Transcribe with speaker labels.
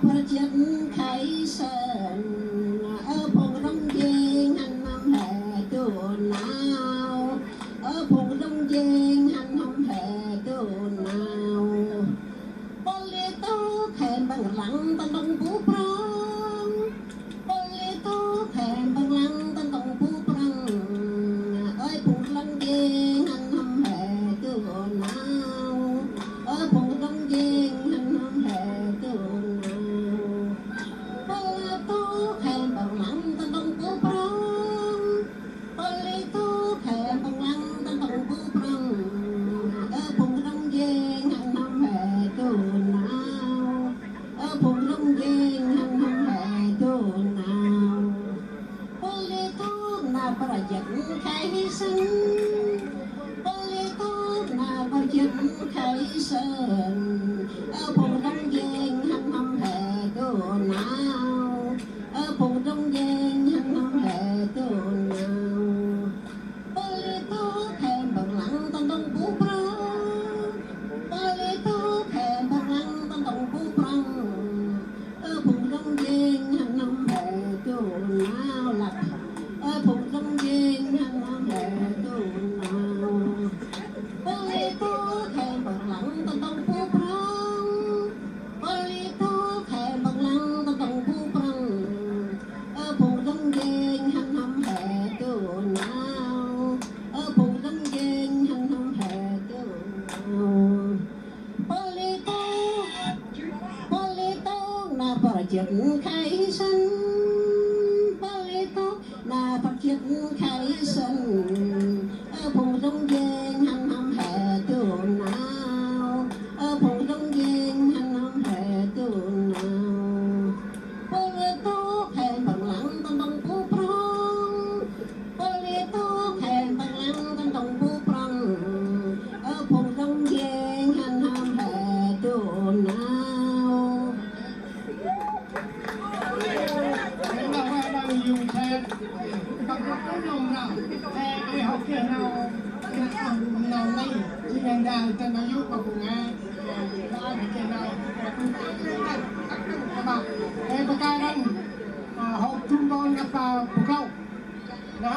Speaker 1: ประจันไขเสินพงต้องเยงหันน้ำแห่ดูหนาวพงต้องเยงหันน้ำแห่ดูหนาวบอลเลโต้แขนบางหลังตันต้องผู้ปรองบอลเลโต้แขนบางหลังตันต้องผู้ปรองพงต้องเยงหันน้ำแห่ดูหนาวพงต้องเยงหันน้ำแห่ดูหนาวประยันไขสันบริโภคนาประยันไขสันพงต้องเยงหันน้ำแห่ดูหนาวพงต้องเยงหันน้ำแห่ดูหนาวบริโภคแห่บางหลังต้องผู้ปรองบริโภคแห่บางหลังต้องผู้ปรองพงต้องเยงหันน้ำแห่ดูหนาวหลักผมต้องยิงหันน้ำแห่ดูหนาวบริโภคแห่บางหลังต้องผู้ปรองบริโภคแห่บางหลังต้องผู้ปรองผมต้องยิงหันน้ำแห่ดูหนาวผมต้องยิงหันน้ำแห่ดูหนาวบริโภคนาประจันไขสันนาพักคิดไขสันพงต้องเยงหันน้ำแห่ดูหนาวพงต้องเยงหันน้ำแห่ดูหนาวบริโภคแห่บางหลังต้องผู้ปรองบริโภคแห่บางหลังต้องผู้ปรองพงต้องเยงหันน้ำแห่ดูหนาว
Speaker 2: dùng xe bằng cái nồng nào xe cái học kia nào này chỉ nên đang trên nó giúp vào cùng ai đã bị trên nào các bạn em có cái đang học trung con gặp vào của cậu